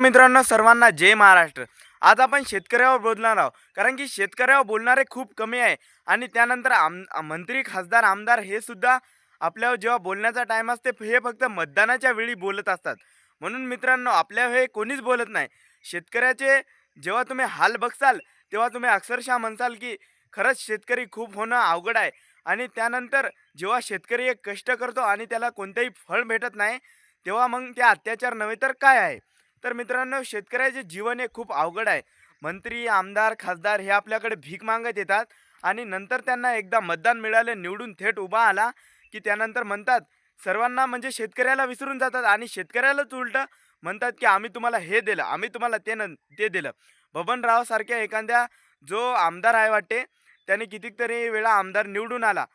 मित्रांनो, सर्वांना जय महाराष्ट्र. आज आपण शेतकऱ्यावर बोलणार आहोत, कारण की शेतकऱ्यावर बोलणारे खूप कमी आहे. आणि त्यानंतर मंत्री, खासदार, आमदार हे सुद्धा आपल्यावर जेव्हा बोलण्याचा टाइम असते हे फक्त मतदानाच्या वेळी बोलत असतात. म्हणून मित्रांनो, आपल्या हे कोणीच बोलत नाही. शेतकऱ्याचे जेव्हा तुम्ही हाल बघसाल तेव्हा तुम्ही अक्षरशः म्हणसाल की खरंच शेतकरी खूप होणं अवघड आहे. आणि त्यानंतर जेव्हा शेतकरी एक कष्ट करतो आणि त्याला कोणतेही फळ भेटत नाही, तेव्हा मग ते अत्याचार नव्हे तर काय आहे. तर मित्रांनो, शेतकऱ्याचे जीवन हे खूप अवघड आहे. मंत्री, आमदार, खासदार हे आपल्याकडे भीक मागत येतात आणि नंतर त्यांना एकदा मतदान मिळालं, निवडून थेट उभा आला की त्यानंतर म्हणतात सर्वांना, म्हणजे शेतकऱ्याला विसरून जातात आणि शेतकऱ्यालाच उलटं म्हणतात की आम्ही तुम्हाला हे दिलं, आम्ही तुम्हाला ते दिलं. बबनराव सारख्या एखाद्या जो आमदार आहे वाटते, त्याने कितीतरी वेळा आमदार निवडून आला,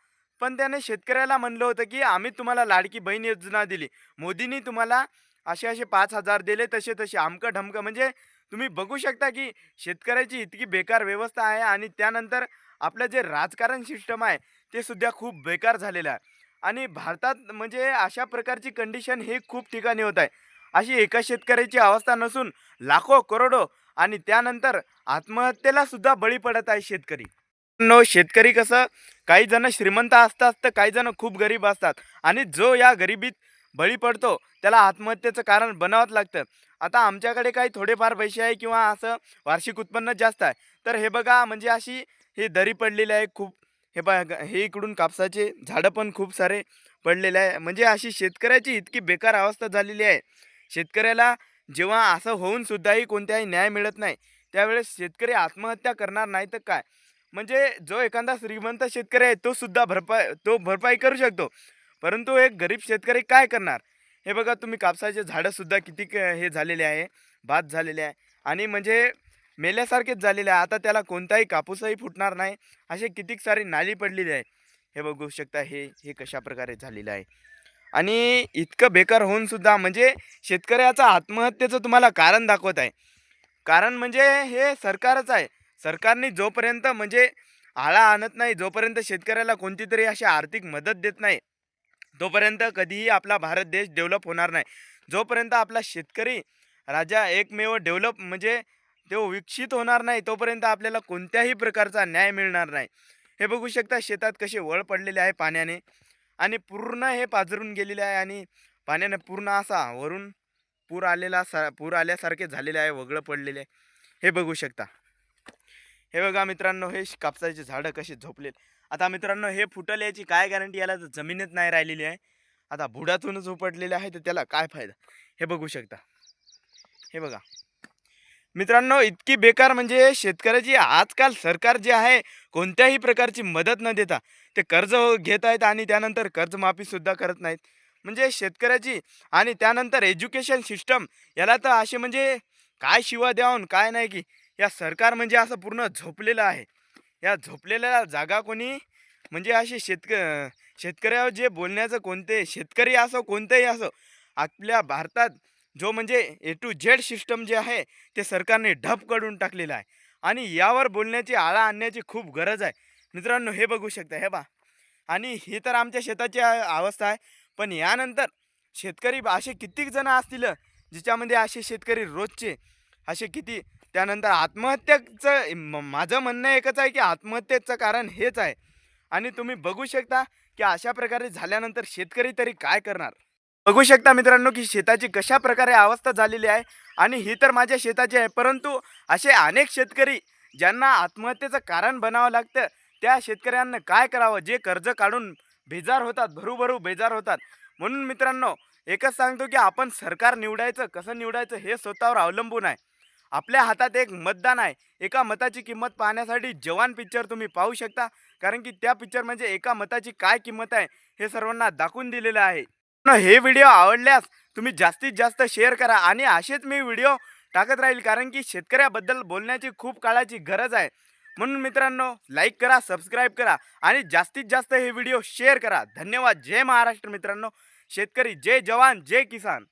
पण त्याने शेतकऱ्याला म्हणलं होतं की आम्ही तुम्हाला लाडकी बहीण योजना दिली, मोदींनी तुम्हाला असे असे 5,000 दिले, तसे तसे आमकं ढमकं. म्हणजे तुम्ही बघू शकता की शेतकऱ्याची इतकी बेकार व्यवस्था आहे. आणि त्यानंतर आपलं जे राजकारण सिस्टम आहे ते सुद्धा खूप बेकार झालेलं आहे. आणि भारतात म्हणजे अशा प्रकारची कंडिशन हे खूप ठिकाणी होत आहे. अशी एका शेतकऱ्याची अवस्था नसून लाखो करोडो, आणि त्यानंतर आत्महत्येला सुद्धा बळी पडत आहे शेतकरी. शेतकरी कसं, काही जण श्रीमंत असतात तर काही जण खूप गरीब असतात. आणि जो या गरिबीत बळी पडतो त्याला आत्महत्येचं कारण बनावंच लागतं. आता आमच्याकडे काही थोडेफार पैसे आहे किंवा असं वार्षिक उत्पन्न जास्त आहे, तर हे बघा, म्हणजे अशी ही दरी पडलेली आहे खूप. हे बघा, हे इकडून कापसाचे झाडं पण खूप सारे पडलेले आहे. म्हणजे अशी शेतकऱ्याची इतकी बेकार अवस्था झालेली आहे. शेतकऱ्याला जेव्हा असं होऊन सुद्धाही कोणत्याही न्याय मिळत नाही, त्यावेळेस शेतकरी आत्महत्या करणार नाही तर काय. म्हणजे जो एखादा श्रीमंत शेतकरी आहे तो भरपाई करू शकतो, परंतु एक गरीब शेतकरी काय करणार. हे बघा, तुम्ही कापसाचे झाडं सुद्धा किती हे झालेले आहे, बाद झालेले आहे. आणि म्हणजे मेल्यासारखेच झालेले आहे. आता त्याला कोणताही कापूसही फुटणार नाही, असे कितीक सारी नाली पडलेली आहे. हे बघू शकता, हे हे कशा प्रकारे झालेलं आहे. आणि इतकं बेकार होऊन सुद्धा म्हणजे शेतकऱ्याचा आत्महत्येचं तुम्हाला कारण दाखवत आहे. कारण म्हणजे हे सरकारच आहे. सरकारने जोपर्यंत म्हणजे आळा आणत नाही, जोपर्यंत शेतकऱ्याला कोणती तरी अशी आर्थिक मदत देत नाही, तोपर्यंत कधीही आपला भारत देश डेव्हलप होणार नाही. जोपर्यंत आपला शेतकरी राजा एकमेव डेव्हलप म्हणजे तो विकसित होणार नाही, तोपर्यंत आपल्याला कोणत्याही प्रकारचा न्याय मिळणार नाही. हे बघू शकता, शेतात कसे वळ पडलेले आहे पाण्याने, आणि पूर्ण हे पाझरून गेलेले आहे. आणि पाण्याने पूर्ण असा वरून पूर आल्यासारखे झालेले आहे, वगळं पडलेले आहे. हे बघू शकता. हे बघा मित्रांनो, हे कापसाचे झाडं कसे झोपलेत. आता मित्रांनो, हे फुटल याची काय गॅरंटी, याला तर जमीनच नाही राहिलेली आहे. आता बुडातूनच उपटलेले आहे तर त्याला काय फायदा. हे बघू शकता. हे बघा मित्रांनो, इतकी बेकार म्हणजे शेतकऱ्याची आजकाल सरकार जे आहे, कोणत्याही प्रकारची मदत न देता ते कर्ज घेत आहेत आणि त्यानंतर कर्जमाफी सुद्धा करत नाहीत. म्हणजे शेतकऱ्याची, आणि त्यानंतर एज्युकेशन सिस्टम, याला तर असे म्हणजे काय शिवा द्यावून काय नाही की या सरकार म्हणजे असं पूर्ण झोपलेलं आहे. या झोपलेल्या जागा कोणी म्हणजे असे शेतकऱ्यावर जे बोलण्याचं, कोणते शेतकरी असो कोणतेही असो, आपल्या भारतात जो म्हणजे ए टू झेड सिस्टम जे आहे ते सरकारने ढप करून टाकलेलं आहे. आणि यावर बोलण्याची, आळा आणण्याची खूप गरज आहे. मित्रांनो, हे बघू शकता, हे बा. आणि ही तर आमच्या शेताची अवस्था आहे. पण यानंतर शेतकरी असे कित्येक जण असतील जिच्यामध्ये असे शेतकरी रोजचे असे किती. त्यानंतर आत्महत्याचं माझं म्हणणं एकच आहे की आत्महत्येचं कारण हेच आहे. आणि तुम्ही बघू शकता की अशा प्रकारे झाल्यानंतर शेतकरी तरी काय करणार. बघू शकता मित्रांनो की शेताची कशा प्रकारे अवस्था झालेली आहे. आणि ही तर माझ्या शेताची आहे, परंतु असे अनेक शेतकरी ज्यांना आत्महत्येचं कारण बनावं लागतं, त्या शेतकऱ्यांना काय करावं, जे कर्ज काढून बेजार होतात, भरू बेजार होतात. म्हणून मित्रांनो, एकच सांगतो की आपण सरकार निवडायचं कसं निवडायचं हे स्वतःवर अवलंबून आहे. आपल्या हातात एक मतदान आहे. एका मताची किंमत पाहण्यासाठी जवान पिक्चर तुम्ही पाहू शकता, कारण की त्या पिक्चर म्हणजे एका मताची काय किंमत आहे हे सर्वांना दाखवून दिलेलं आहे. हे व्हिडिओ आवडल्यास तुम्ही जास्तीत जास्त शेअर करा, आणि असेच मी व्हिडिओ टाकत राहील, कारण की शेतकऱ्याबद्दल बोलण्याची खूप काळाची गरज आहे. म्हणून मित्रांनो, लाईक करा, सबस्क्राईब करा आणि जास्तीत जास्त हे व्हिडिओ शेअर करा. धन्यवाद. जय महाराष्ट्र मित्रांनो. शेतकरी जय जवान जय किसान.